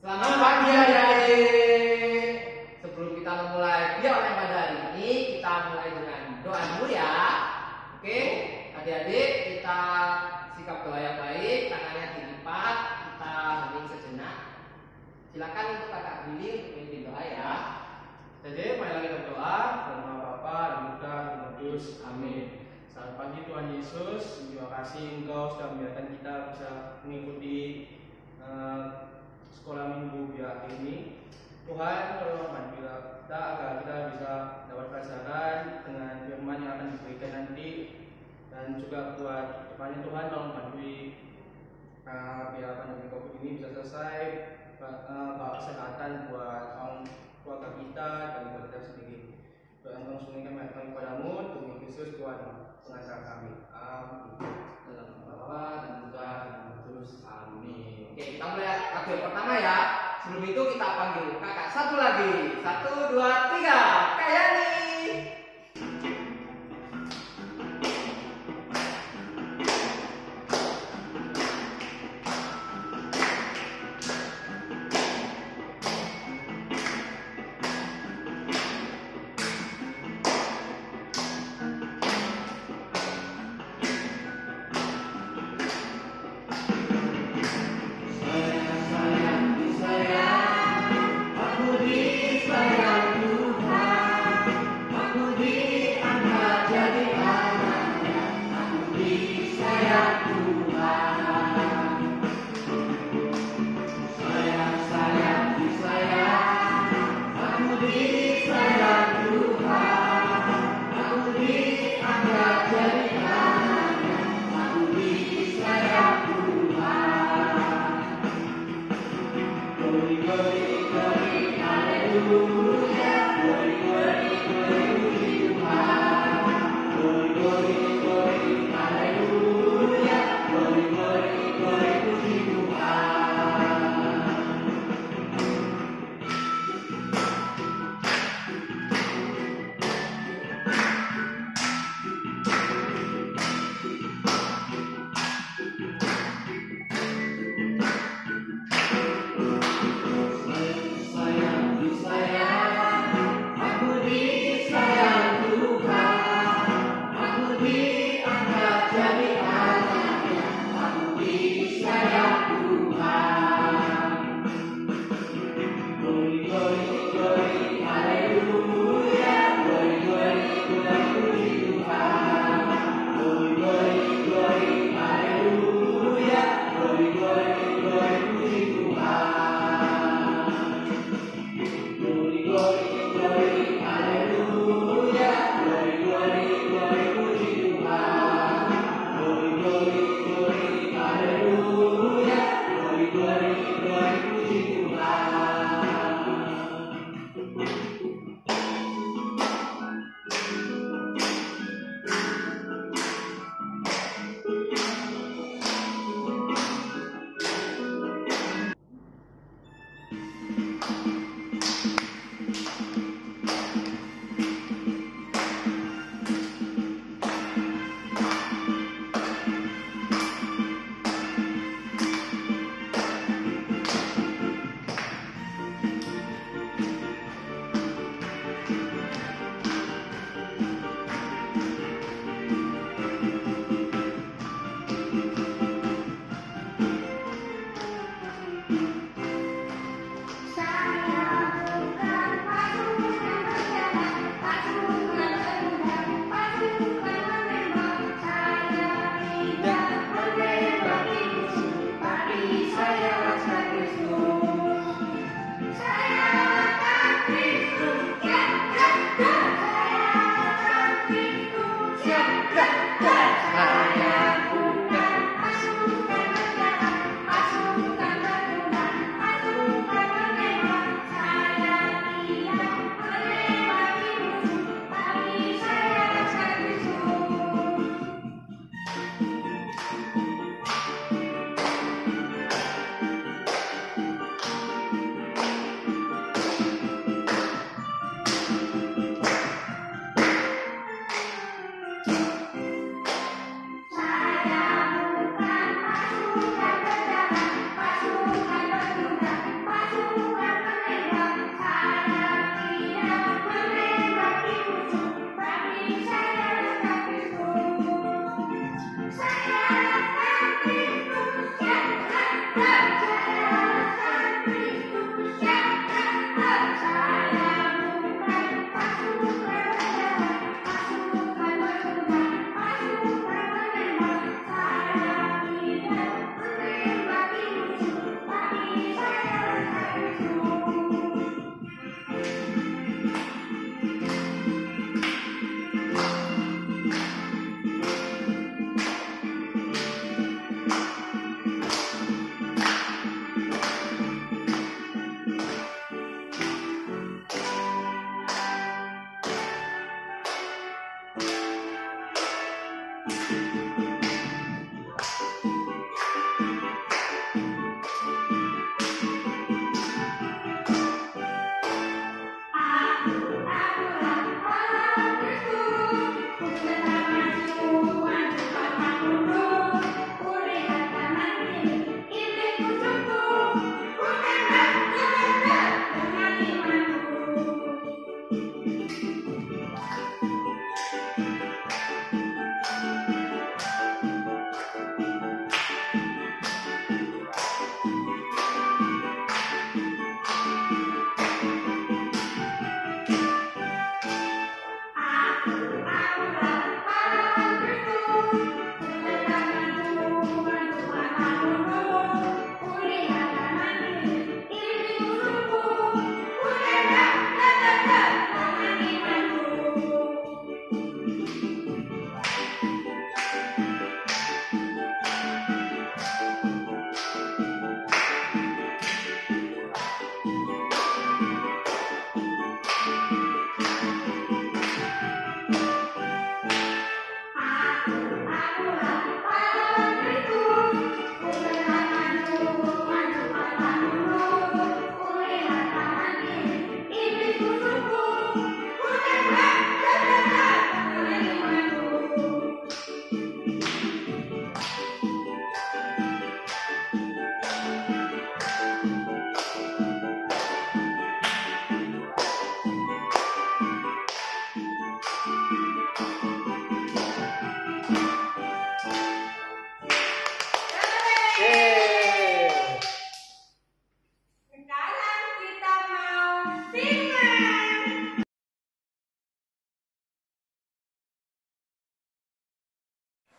Selamat pagi adik-adik. Sebelum kita memulai video pada hari ini, kita mulai dengan doa dulu ya. Oke, adik-adik kita sikap doa yang baik, tangannya dilipat, kita hening sejenak. Silakan untuk kakak Billy untuk memimpin doa ya. Jadi, mari kita berdoa. Dalam nama Bapa dan Putra dan Roh Kudus. Amin. Selamat pagi Tuhan Yesus. Terima kasih Engkau sudah membiarkan kita bisa mengikuti sekolah minggu biar ini. Tuhan, tolong bantulah kita agar kita bisa dapat pelajaran dengan firman yang akan diberikan nanti, dan juga buat depannya Tuhan tolong bantu biar pandemi COVID ini bisa selesai, bawa kesehatan buat keluarga kita dan buat kita sendiri. Doa yang kami sembunyikan kami kepadamu, demi Kristus Tuhan pengacara kami. Amin. Dalam nama Bapa dan Putra dan Roh Kudus. Amin. Oke, kita mulai lagu pertama ya. Sebelum itu kita panggil kakak satu lagi. 1, 2, 3. Kayani. Aku disayang Tuhan.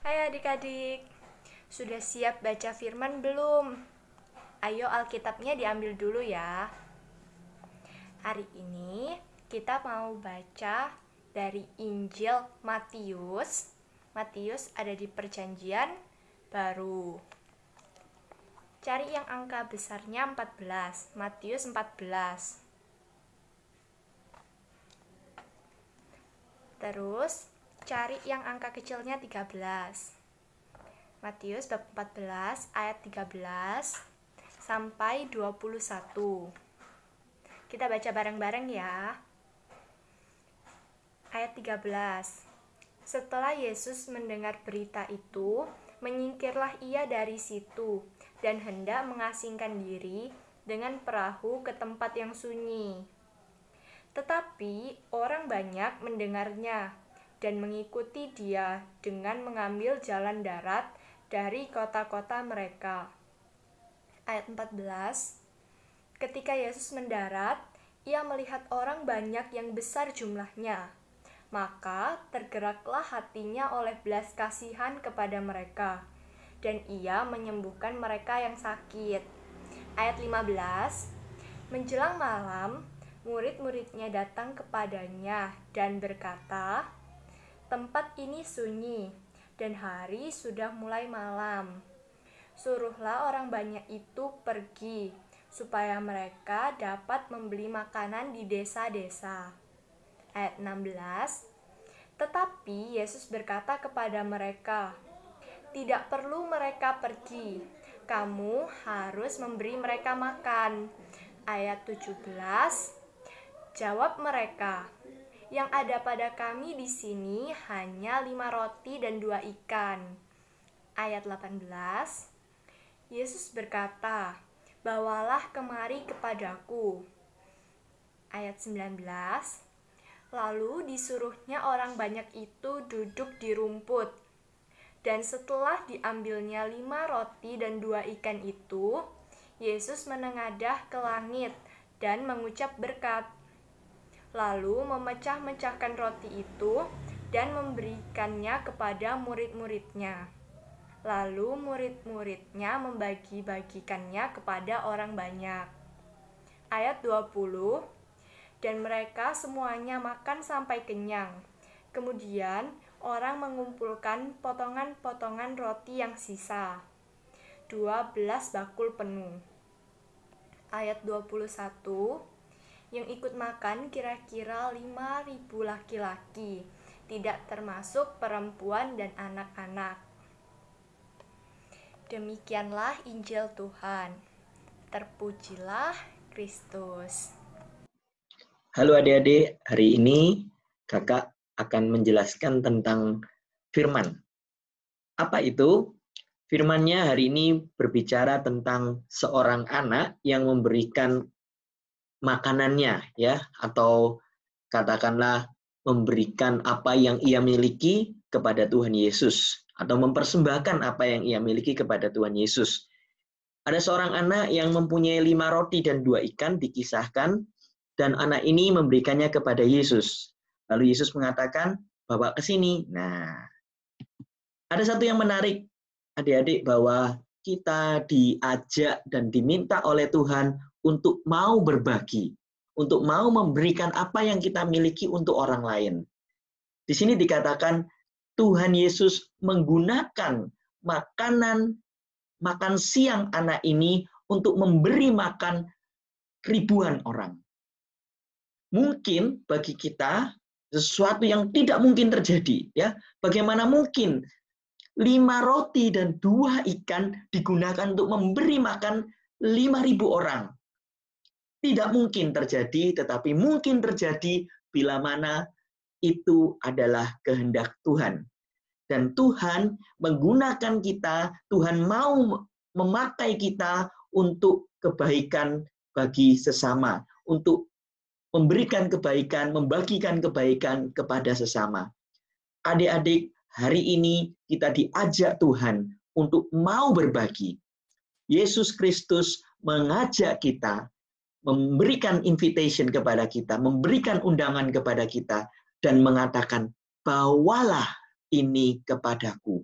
Hai adik-adik, sudah siap baca firman belum? Ayo Alkitabnya diambil dulu ya. Hari ini kita mau baca dari Injil Matius. Matius ada di Perjanjian Baru. Cari yang angka besarnya 14, Matius 14. Terus cari yang angka kecilnya 13. Matius bab 14 ayat 13 sampai 21. Kita baca bareng-bareng ya. Ayat 13. Setelah Yesus mendengar berita itu, menyingkirlah ia dari situ dan hendak mengasingkan diri dengan perahu ke tempat yang sunyi. Tetapi orang banyak mendengarnya dan mengikuti dia dengan mengambil jalan darat dari kota-kota mereka. Ayat 14. Ketika Yesus mendarat, ia melihat orang banyak yang besar jumlahnya. Maka tergeraklah hatinya oleh belas kasihan kepada mereka, dan ia menyembuhkan mereka yang sakit. Ayat 15. Menjelang malam, murid-muridnya datang kepadanya dan berkata, "Tempat ini sunyi, dan hari sudah mulai malam. Suruhlah orang banyak itu pergi, supaya mereka dapat membeli makanan di desa-desa." Ayat 16. Tetapi Yesus berkata kepada mereka, "Tidak perlu mereka pergi, kamu harus memberi mereka makan." Ayat 17. Jawab mereka, "Yang ada pada kami di sini hanya 5 roti dan 2 ikan." Ayat 18. Yesus berkata, "Bawalah kemari kepadaku." Ayat 19. Lalu disuruhnya orang banyak itu duduk di rumput. Dan setelah diambilnya 5 roti dan 2 ikan itu, Yesus menengadah ke langit dan mengucap berkat. Lalu memecah-mecahkan roti itu dan memberikannya kepada murid-muridnya. Lalu murid-muridnya membagi-bagikannya kepada orang banyak. Ayat 20. Dan mereka semuanya makan sampai kenyang. Kemudian orang mengumpulkan potongan-potongan roti yang sisa, 12 bakul penuh. Ayat 21. Yang ikut makan kira-kira 5.000 laki-laki, tidak termasuk perempuan dan anak-anak. Demikianlah Injil Tuhan. Terpujilah Kristus. Halo adik-adik, hari ini kakak akan menjelaskan tentang firman. Apa itu? Firman-nya hari ini berbicara tentang seorang anak yang memberikan makanannya, ya, atau katakanlah memberikan apa yang ia miliki kepada Tuhan Yesus, atau mempersembahkan apa yang ia miliki kepada Tuhan Yesus. Ada seorang anak yang mempunyai 5 roti dan 2 ikan dikisahkan, dan anak ini memberikannya kepada Yesus. Lalu Yesus mengatakan, "Bawa ke sini." Nah, ada satu yang menarik, adik-adik, bahwa kita diajak dan diminta oleh Tuhan untuk mau berbagi, untuk mau memberikan apa yang kita miliki untuk orang lain. Di sini dikatakan Tuhan Yesus menggunakan makan siang anak ini untuk memberi makan ribuan orang. Mungkin bagi kita sesuatu yang tidak mungkin terjadi, ya. Bagaimana mungkin 5 roti dan 2 ikan digunakan untuk memberi makan 5.000 orang? Tidak mungkin terjadi, tetapi mungkin terjadi bila mana itu adalah kehendak Tuhan. Dan Tuhan menggunakan kita, Tuhan mau memakai kita untuk kebaikan bagi sesama, untuk memberikan kebaikan, membagikan kebaikan kepada sesama. Adik-adik, hari ini kita diajak Tuhan untuk mau berbagi. Yesus Kristus mengajak kita, memberikan invitation kepada kita, memberikan undangan kepada kita, dan mengatakan, "Bawalah ini kepadaku."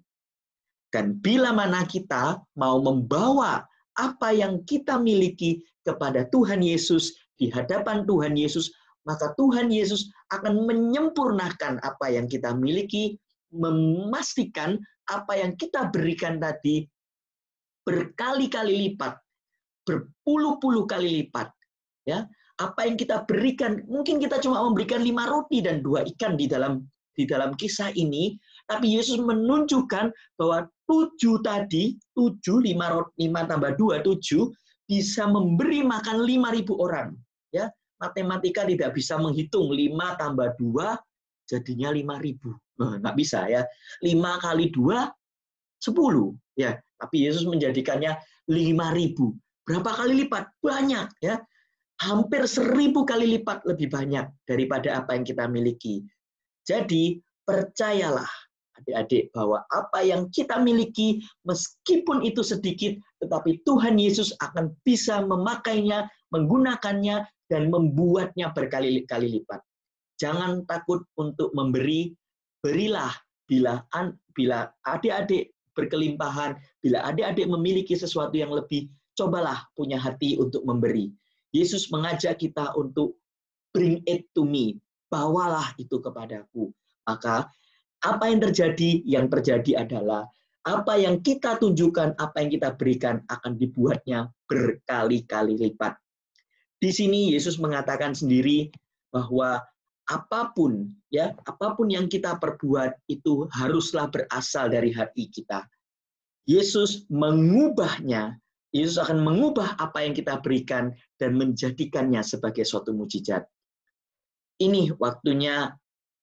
Dan bila mana kita mau membawa apa yang kita miliki kepada Tuhan Yesus, di hadapan Tuhan Yesus, maka Tuhan Yesus akan menyempurnakan apa yang kita miliki, memastikan apa yang kita berikan tadi berkali-kali lipat, berpuluh-puluh kali lipat. Ya, apa yang kita berikan, mungkin kita cuma memberikan 5 roti dan 2 ikan di dalam kisah ini, tapi Yesus menunjukkan bahwa 7 tadi, 7, 5 tambah 2, 7, bisa memberi makan 5.000 orang. Ya, matematika tidak bisa menghitung 5 tambah 2 jadinya 5.000. Nah, nggak bisa ya. 5 kali 2 10 ya, tapi Yesus menjadikannya 5.000. Berapa kali lipat? Banyak ya. Hampir 1.000 kali lipat lebih banyak daripada apa yang kita miliki. Jadi, percayalah adik-adik bahwa apa yang kita miliki meskipun itu sedikit, tetapi Tuhan Yesus akan bisa memakainya, menggunakannya dan membuatnya berkali-kali lipat. Jangan takut untuk memberi, berilah bila adik-adik berkelimpahan, bila adik-adik memiliki sesuatu yang lebih, cobalah punya hati untuk memberi. Yesus mengajak kita untuk bring it to me, bawalah itu kepadaku. Maka apa yang terjadi? Yang terjadi adalah apa yang kita tunjukkan, apa yang kita berikan akan dibuatnya berkali-kali lipat. Di sini Yesus mengatakan sendiri bahwa apapun yang kita perbuat itu haruslah berasal dari hati kita. Yesus mengubahnya. Yesus akan mengubah apa yang kita berikan dan menjadikannya sebagai suatu mukjizat. Ini waktunya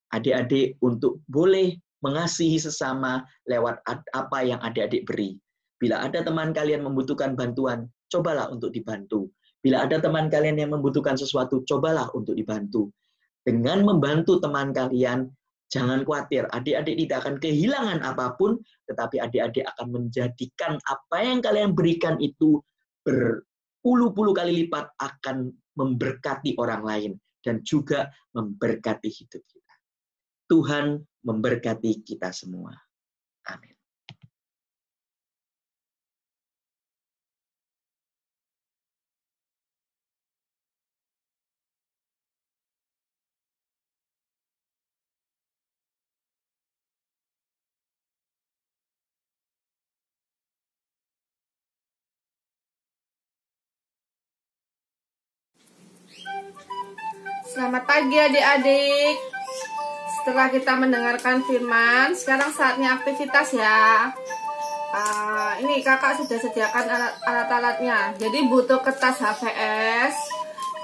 adik-adik untuk boleh mengasihi sesama lewat apa yang adik-adik beri. Bila ada teman kalian membutuhkan bantuan, cobalah untuk dibantu. Bila ada teman kalian yang membutuhkan sesuatu, cobalah untuk dibantu. Dengan membantu teman kalian, jangan khawatir, adik-adik tidak akan kehilangan apapun, tetapi adik-adik akan menjadikan apa yang kalian berikan itu berpuluh-puluh kali lipat akan memberkati orang lain dan juga memberkati hidup kita. Tuhan memberkati kita semua. Amin. Selamat pagi adik-adik. Setelah kita mendengarkan firman, sekarang saatnya aktivitas ya. Ini kakak sudah sediakan alat-alatnya. Jadi butuh kertas HVS,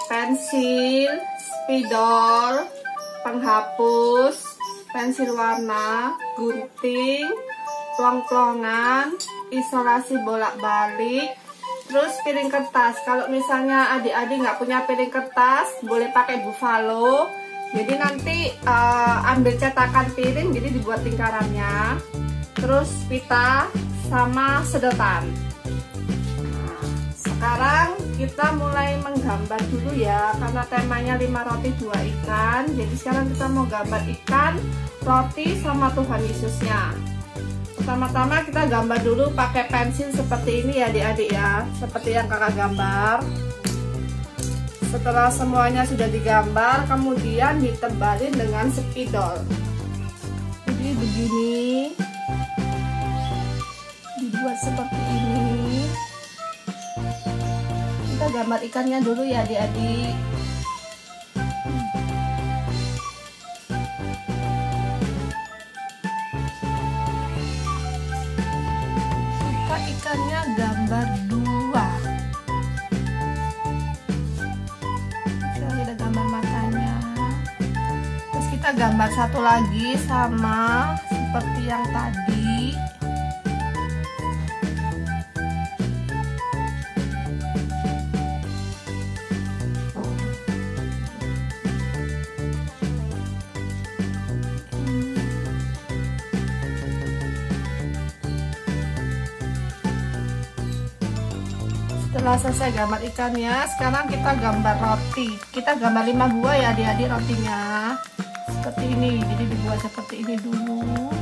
pensil, spidol, penghapus, pensil warna, gunting, plong-plongan, isolasi bolak-balik, terus piring kertas. Kalau misalnya adik-adik nggak punya piring kertas, boleh pakai buffalo. Jadi nanti ambil cetakan piring, jadi dibuat lingkarannya. Terus pita sama sedotan. Sekarang kita mulai menggambar dulu ya, karena temanya 5 roti 2 ikan. Jadi sekarang kita mau gambar ikan, roti sama Tuhan Yesusnya. Pertama-tama kita gambar dulu pakai pensil seperti ini ya adik-adik ya, seperti yang kakak gambar. Setelah semuanya sudah digambar, kemudian ditebalin dengan spidol. Jadi begini, dibuat seperti ini. Kita gambar ikannya dulu ya adik-adik. Ikannya gambar 2. Sekarang kita gambar matanya. Terus kita gambar satu lagi sama seperti yang tadi. Setelah selesai gambar ikannya, sekarang kita gambar roti. Kita gambar 5 buah ya adik-adik rotinya. Seperti ini, jadi dibuat seperti ini dulu.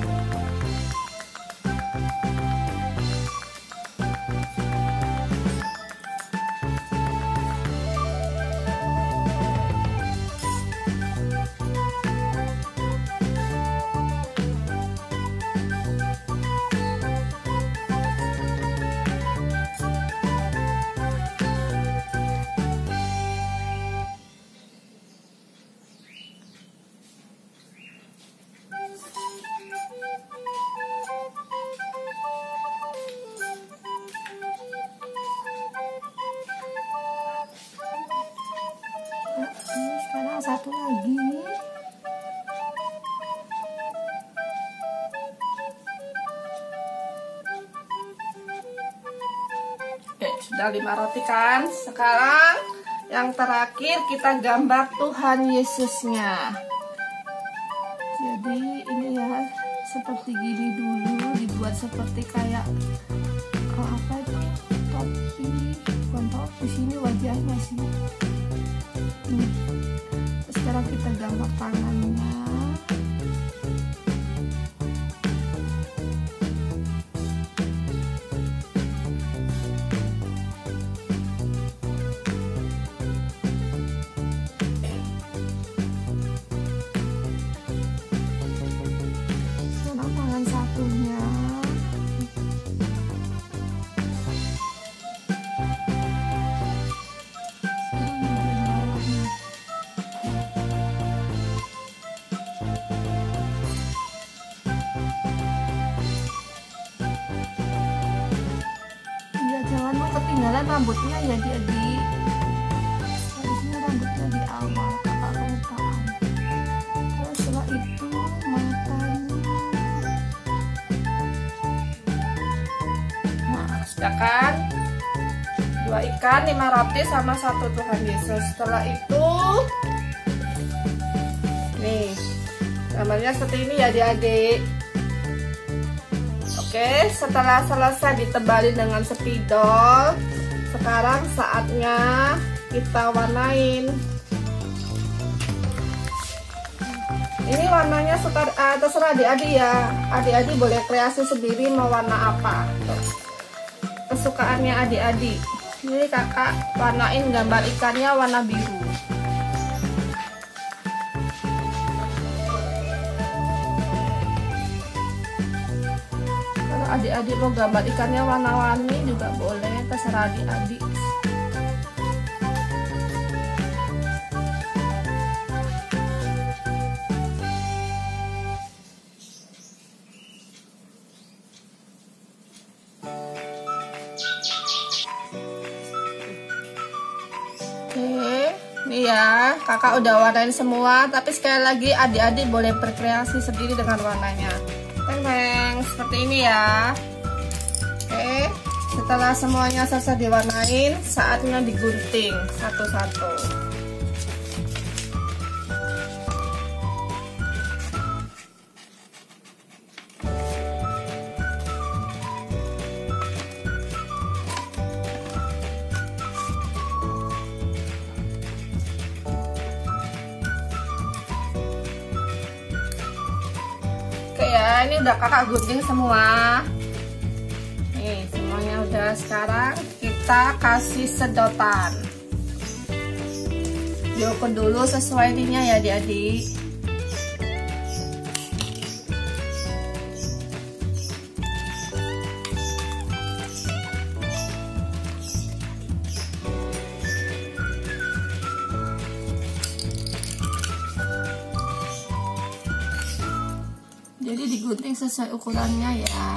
satu lagi. Oke, sudah 5 roti kan? Sekarang yang terakhir kita gambar Tuhan Yesusnya. Jadi ini ya, seperti gini dulu, dibuat seperti kayak apa itu, topi, bukan topi, sini wajahnya sih. Terus sekarang kita gambar tangannya. Sekarang tangan satunya. Iya, jangan mau ketinggalan rambutnya ya adik-adik. Harusnya rambutnya di awal, kakak kelupaan. Terus setelah itu matanya. Nah, sudah kan? 2 ikan, 5 roti sama 1 Tuhan Yesus. Setelah itu nih, gambarnya seperti ini ya adik-adik. Oke, setelah selesai ditebali dengan spidol, sekarang saatnya kita warnain. Ini warnanya terserah adik-adik ya. Adik-adik boleh kreasi sendiri mau warna apa. Kesukaannya adik-adik. Ini kakak warnain gambar ikannya warna biru. Kalau adik-adik mau gambar ikannya warna-warni juga boleh, terserah adik-adik. Oke, nih ya, kakak udah warnain semua, tapi sekali lagi adik-adik boleh berkreasi sendiri dengan warnanya. Teng-teng, seperti ini ya. Oke, setelah semuanya selesai diwarnain, saatnya digunting satu-satu. Oke ya, ini udah kakak gunting semua. Nih, semuanya udah. Sekarang kita kasih sedotan. Diukur dulu sesuai ininya ya adik-adik. Jadi digunting sesuai ukurannya ya.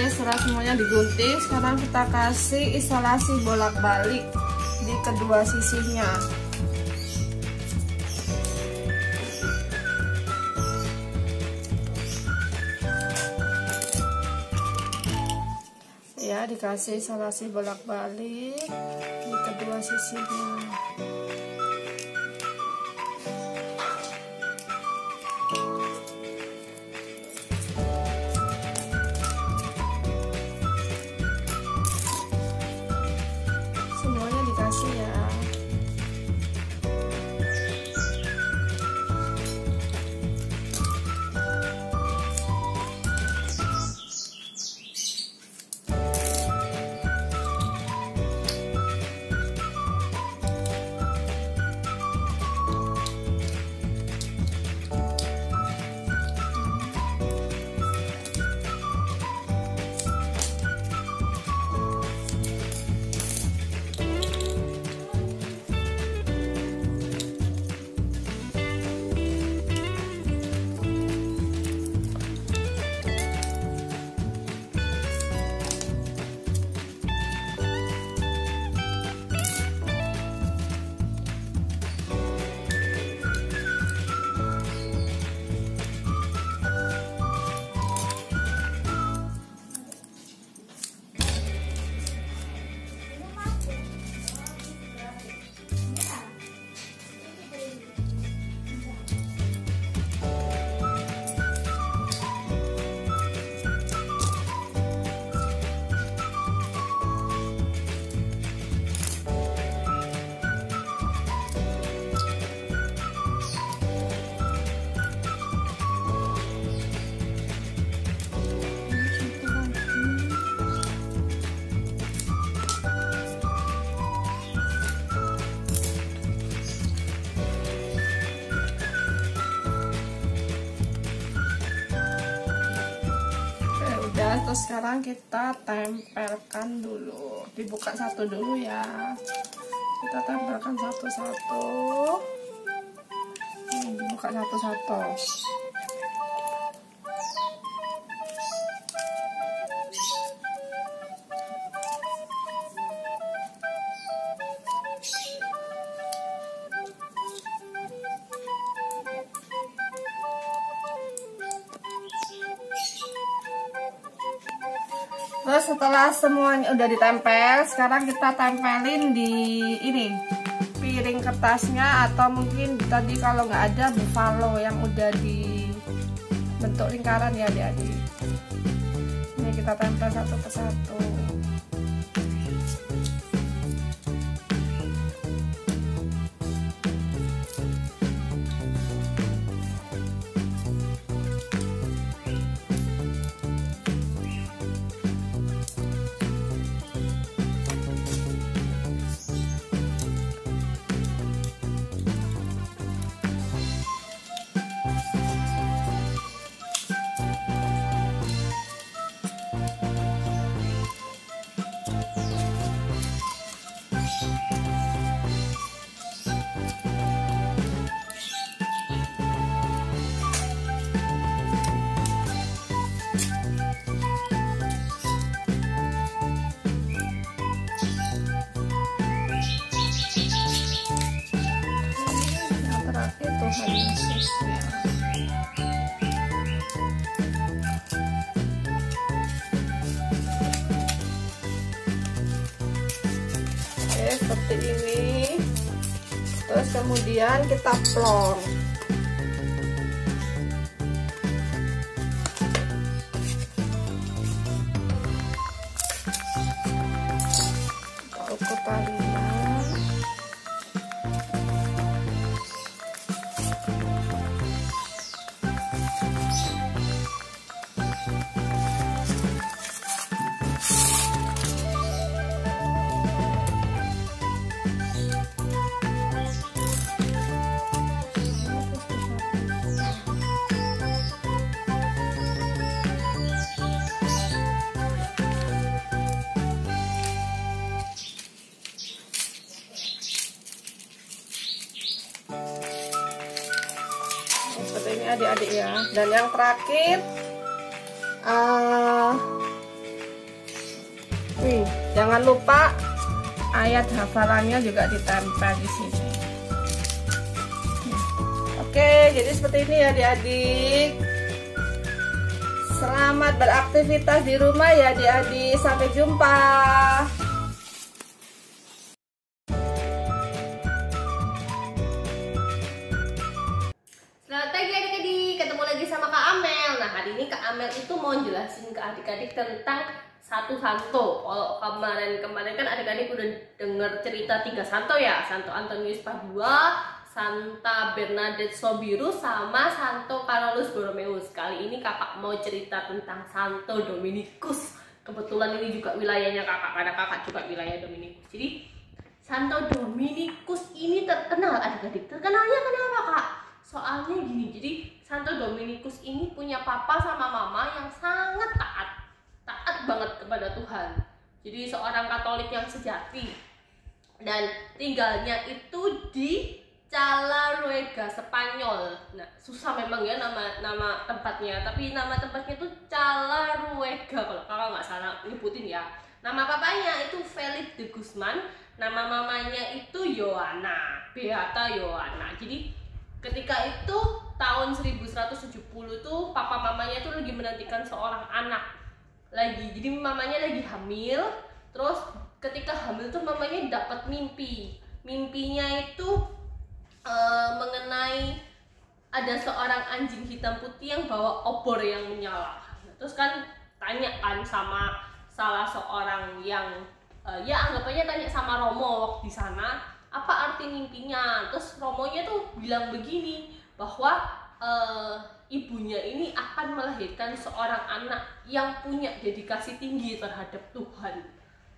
Setelah semuanya digunting, sekarang kita kasih isolasi bolak-balik di kedua sisinya. Ya, dikasih isolasi bolak-balik di kedua sisinya. Semuanya dikasih ya. terus sekarang kita tempelkan dulu, dibuka satu dulu ya, kita tempelkan satu-satu. Dibuka satu-satu. Terus setelah semuanya udah ditempel, sekarang kita tempelin di ini piring kertasnya, atau mungkin tadi kalau nggak ada buffalo yang udah dibentuk lingkaran ya adik-adik. Ini kita tempel satu persatu. Tuhan Yesusnya. Oke, seperti ini. Terus kemudian kita plong. Kita ukur talinya. Seperti ini adik-adik ya. Dan yang terakhir, jangan lupa ayat hafalannya juga ditempel di sini. Oke, jadi seperti ini ya adik-adik. Selamat beraktivitas di rumah ya adik-adik. Sampai jumpa. Selamat pagi adik-adik, ketemu lagi sama Kak Amel. Nah, hari ini Kak Amel itu mau jelasin ke adik-adik tentang satu santo. Kalau kemarin kan adik-adik udah denger cerita 3 santo ya, Santo Antonius Padua, Santa Bernadette Sobiru, sama Santo Carolus Borromeus. Kali ini kakak mau cerita tentang Santo Dominikus. Kebetulan ini juga wilayahnya kakak, karena kakak juga wilayah Dominikus. Jadi Santo Dominikus ini terkenal adik-adik. Terkenalnya kenapa kak? Soalnya gini, jadi Santo Dominikus ini punya papa sama mama yang sangat taat banget kepada Tuhan. Jadi seorang Katolik yang sejati, dan tinggalnya itu di Calaruega, Spanyol. Nah, susah memang ya nama tempatnya, tapi nama tempatnya itu Calaruega kalau kakak nggak salah nyebutin ya. Nama papanya itu Felix de Guzman, nama mamanya itu Yohana, Beata Yohana. Jadi ketika itu tahun 1170 tuh papa mamanya tuh lagi menantikan seorang anak lagi. Jadi mamanya lagi hamil. Terus ketika hamil tuh mamanya dapat mimpi. Mimpinya itu mengenai ada seorang anjing hitam putih yang bawa obor yang menyala. Terus kan tanya kan sama salah seorang yang ya anggap aja tanya sama Romo di sana, apa arti mimpinya. Terus Romonya tuh bilang begini, bahwa ibunya ini akan melahirkan seorang anak yang punya dedikasi tinggi terhadap Tuhan.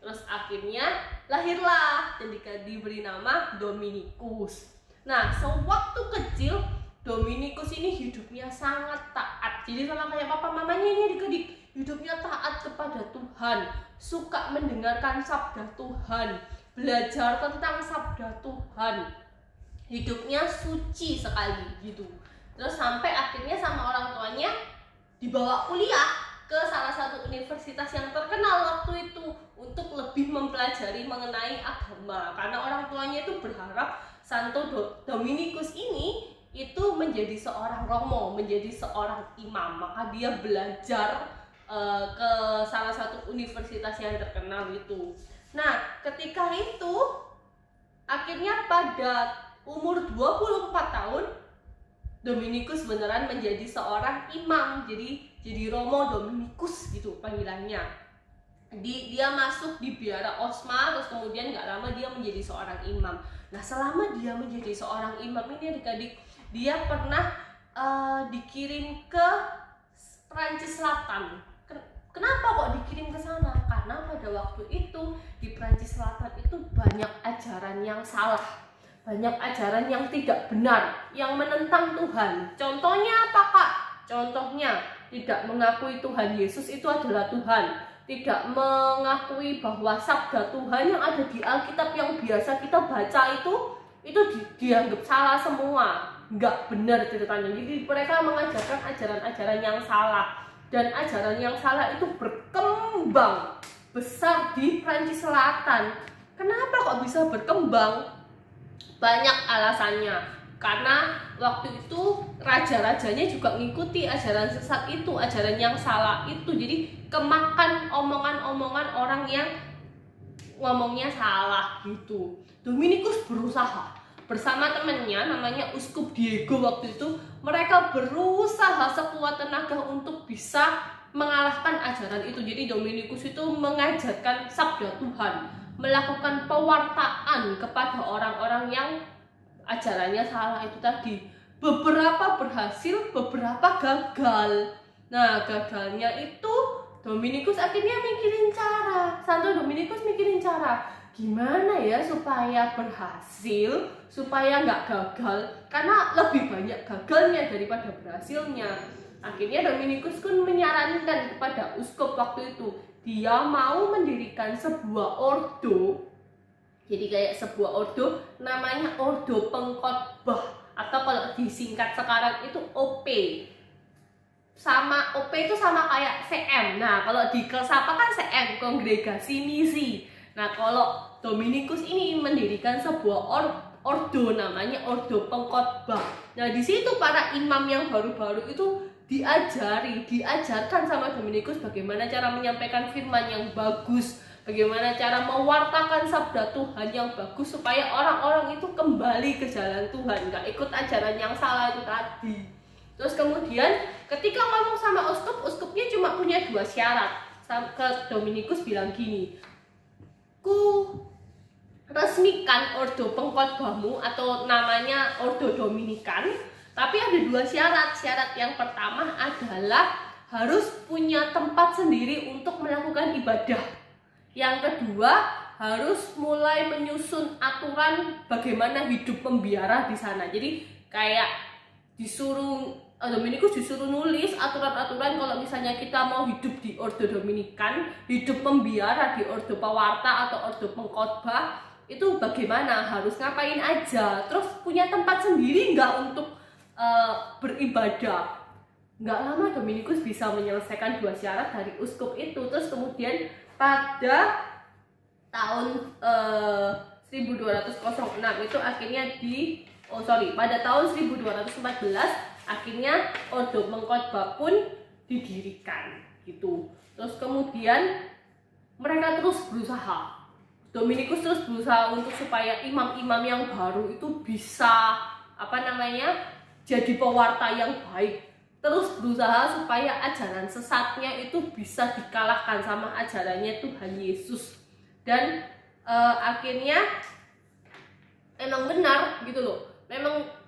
Terus akhirnya lahirlah dan diberi nama Dominikus. Nah, sewaktu kecil Dominikus ini hidupnya sangat taat. Jadi sama kayak papa mamanya ini adik-adik, hidupnya taat kepada Tuhan, suka mendengarkan sabda Tuhan, belajar tentang sabda Tuhan, hidupnya suci sekali gitu. Terus sampai akhirnya sama orang tuanya dibawa kuliah ke salah satu universitas yang terkenal waktu itu untuk lebih mempelajari mengenai agama, karena orang tuanya itu berharap Santo Dominikus ini itu menjadi seorang romo, menjadi seorang imam. Maka dia belajar ke salah satu universitas yang terkenal itu. Nah, ketika itu akhirnya pada umur 24 tahun Dominikus beneran menjadi seorang imam, jadi Romo Dominikus gitu panggilannya. Dia masuk di biara Osma, terus kemudian nggak lama dia menjadi seorang imam. Nah, selama dia menjadi seorang imam ini adik-adik, dia pernah dikirim ke Prancis Selatan. Kenapa kok dikirim ke sana? Karena pada waktu itu di Prancis Selatan itu banyak ajaran yang salah, banyak ajaran yang tidak benar, yang menentang Tuhan. Contohnya apa, Kak? Contohnya tidak mengakui Tuhan Yesus itu adalah Tuhan, tidak mengakui bahwa sabda Tuhan yang ada di Alkitab yang biasa kita baca itu dianggap salah semua, nggak benar ceritanya. Jadi mereka mengajarkan ajaran-ajaran yang salah, dan ajaran yang salah itu berkembang besar di Prancis Selatan. Kenapa kok bisa berkembang? Banyak alasannya, karena waktu itu raja-rajanya juga ngikuti ajaran sesat itu, ajaran yang salah itu. Jadi kemakan omongan-omongan orang yang ngomongnya salah gitu. Dominikus berusaha bersama temannya namanya Uskup Diego waktu itu, mereka berusaha sekuat tenaga untuk bisa mengalahkan ajaran itu. Jadi Dominikus itu mengajarkan sabda Tuhan, melakukan pewartaan kepada orang-orang yang ajarannya salah itu tadi. Beberapa berhasil, beberapa gagal. Nah, gagalnya itu Dominikus akhirnya mikirin cara, Santo Dominikus mikirin cara, gimana ya supaya berhasil, supaya nggak gagal, karena lebih banyak gagalnya daripada berhasilnya. Akhirnya Dominikus pun menyarankan kepada uskup waktu itu, dia mau mendirikan sebuah ordo. Jadi kayak sebuah ordo, namanya Ordo Pengkhotbah, atau kalau disingkat sekarang itu OP. Sama OP itu sama kayak CM. Nah, kalau di Kelsapa kan CM, Kongregasi Misi. Nah, kalau Dominikus ini mendirikan sebuah ordo namanya Ordo Pengkhotbah. Nah, di situ para imam yang baru-baru itu diajarkan sama Dominikus bagaimana cara menyampaikan firman yang bagus, bagaimana cara mewartakan sabda Tuhan yang bagus supaya orang-orang itu kembali ke jalan Tuhan, nggak ikut ajaran yang salah itu tadi. Terus kemudian ketika ngomong sama uskupnya cuma punya 2 syarat. Ke Dominikus bilang gini, ku resmikan ordo pengkhotbahmu atau namanya ordo Dominikan, tapi ada 2 syarat. Syarat yang pertama adalah harus punya tempat sendiri untuk melakukan ibadah. Yang kedua, harus mulai menyusun aturan bagaimana hidup pembiara di sana. Jadi kayak Dominikus disuruh nulis aturan-aturan kalau misalnya kita mau hidup di ordo Dominikan, hidup pembiara di ordo pewarta atau ordo pengkhotbah, itu bagaimana, harus ngapain aja, terus punya tempat sendiri nggak untuk beribadah. Nggak lama Dominikus bisa menyelesaikan 2 syarat dari uskup itu. Terus kemudian pada tahun 1206 itu akhirnya pada tahun 1214 akhirnya Ordo Pengkhotbah pun didirikan gitu. Terus kemudian mereka terus berusaha, Dominikus terus berusaha untuk supaya imam-imam yang baru itu bisa jadi pewarta yang baik, terus berusaha supaya ajaran sesatnya itu bisa dikalahkan sama ajarannya Tuhan Yesus. Dan akhirnya emang benar gitu loh, memang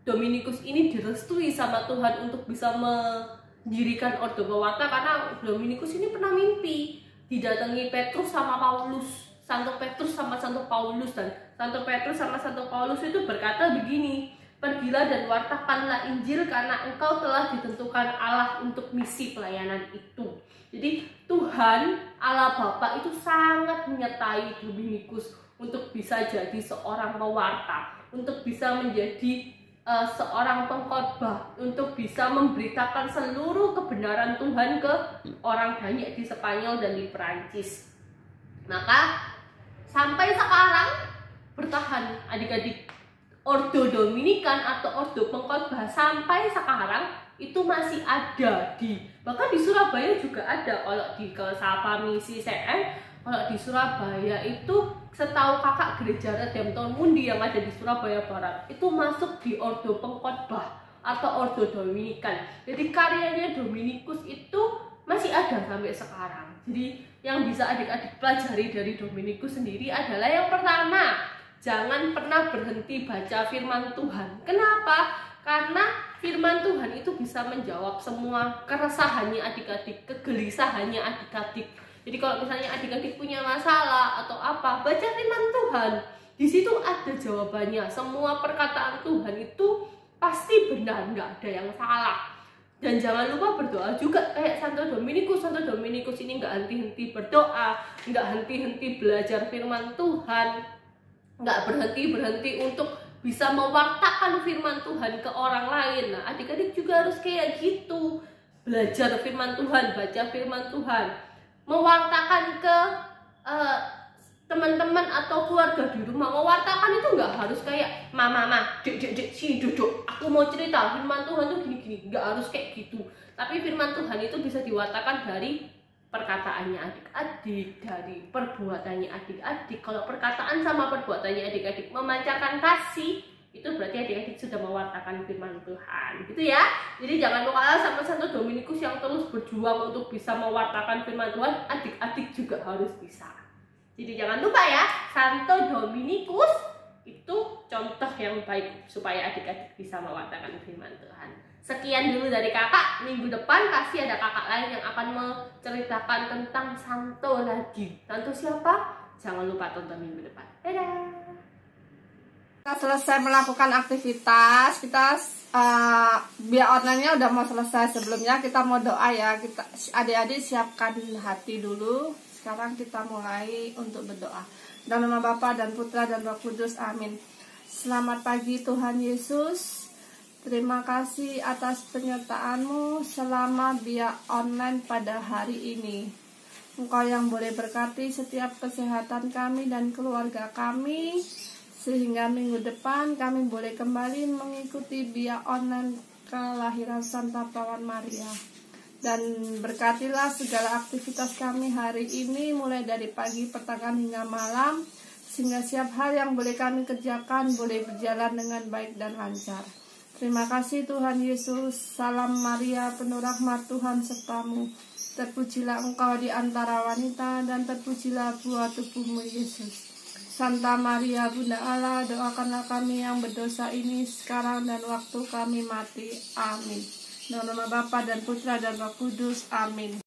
Dominikus ini direstui sama Tuhan untuk bisa mendirikan ordo pewarta, karena Dominikus ini pernah mimpi didatangi Petrus sama Paulus, Santo Petrus sama Santo Paulus, dan Santo Petrus sama Santo Paulus itu berkata begini, Pergilah dan wartakanlah Injil karena engkau telah ditentukan Allah untuk misi pelayanan itu. Jadi Tuhan Allah Bapa itu sangat menyertai Dominikus untuk bisa jadi seorang pewarta, untuk bisa menjadi seorang pengkhotbah, untuk bisa memberitakan seluruh kebenaran Tuhan ke orang banyak di Spanyol dan di Perancis. Maka sampai sekarang bertahan adik-adik, Ordo Dominikan atau Ordo Pengkhotbah sampai sekarang itu masih ada bahkan di Surabaya juga ada. Kalau di Sapa Misi CN, kalau di Surabaya itu setahu kakak gereja Redemptor Mundi yang ada di Surabaya Barat itu masuk di Ordo Pengkhotbah atau Ordo Dominikan. Jadi karyanya Dominikus itu masih ada sampai sekarang. Jadi yang bisa adik-adik pelajari dari Dominikus sendiri adalah yang pertama, jangan pernah berhenti baca firman Tuhan. Kenapa? Karena firman Tuhan itu bisa menjawab semua keresahannya adik-adik, kegelisahannya adik-adik. Jadi kalau misalnya adik-adik punya masalah atau apa, baca firman Tuhan. Di situ ada jawabannya. Semua perkataan Tuhan itu pasti benar, nggak ada yang salah. Dan jangan lupa berdoa juga kayak Santo Dominikus. Santo Dominikus ini nggak henti-henti berdoa, nggak henti-henti belajar firman Tuhan, nggak berhenti-berhenti untuk bisa mewartakan firman Tuhan ke orang lain. Nah, adik-adik juga harus kayak gitu, belajar firman Tuhan, baca firman Tuhan, mewartakan ke teman-teman atau keluarga di rumah. Mewartakan itu nggak harus kayak mama, dek, sini duduk, aku mau cerita firman Tuhan tuh gini-gini, nggak harus kayak gitu. Tapi firman Tuhan itu bisa diwartakan dari perkataannya adik-adik, dari perbuatannya adik-adik. Kalau perkataan sama perbuatannya adik-adik memancarkan kasih, itu berarti adik-adik sudah mewartakan firman Tuhan, gitu ya. Jadi jangan mau kalah sama Santo Dominikus yang terus berjuang untuk bisa mewartakan firman Tuhan. Adik-adik juga harus bisa. Jadi jangan lupa ya, Santo Dominikus itu contoh yang baik supaya adik-adik bisa mewartakan firman Tuhan. Sekian dulu dari kakak. Minggu depan pasti ada kakak lain yang akan menceritakan tentang Santo lagi. Santo siapa? Jangan lupa tonton minggu depan. Dadah. Kita selesai melakukan aktivitas, kita biar online-nya udah mau selesai. Sebelumnya kita mau doa ya. Kita adik-adik siapkan hati dulu. Sekarang kita mulai untuk berdoa. Dalam nama Bapa dan Putra dan Roh Kudus. Amin. Selamat pagi Tuhan Yesus. Terima kasih atas penyertaan-Mu selama via online pada hari ini. Engkau yang boleh berkati setiap kesehatan kami dan keluarga kami, sehingga minggu depan kami boleh kembali mengikuti via online kelahiran Santa Perawan Maria. Dan berkatilah segala aktivitas kami hari ini, mulai dari pagi, pertengahan hingga malam, sehingga setiap hal yang boleh kami kerjakan boleh berjalan dengan baik dan lancar. Terima kasih Tuhan Yesus. Salam Maria, penuh rahmat Tuhan sertamu. Terpujilah engkau di antara wanita, dan terpujilah buah tubuhmu Yesus. Santa Maria, Bunda Allah, doakanlah kami yang berdosa ini sekarang dan waktu kami mati. Amin. Dalam nama Bapa dan Putra dan Roh Kudus. Amin.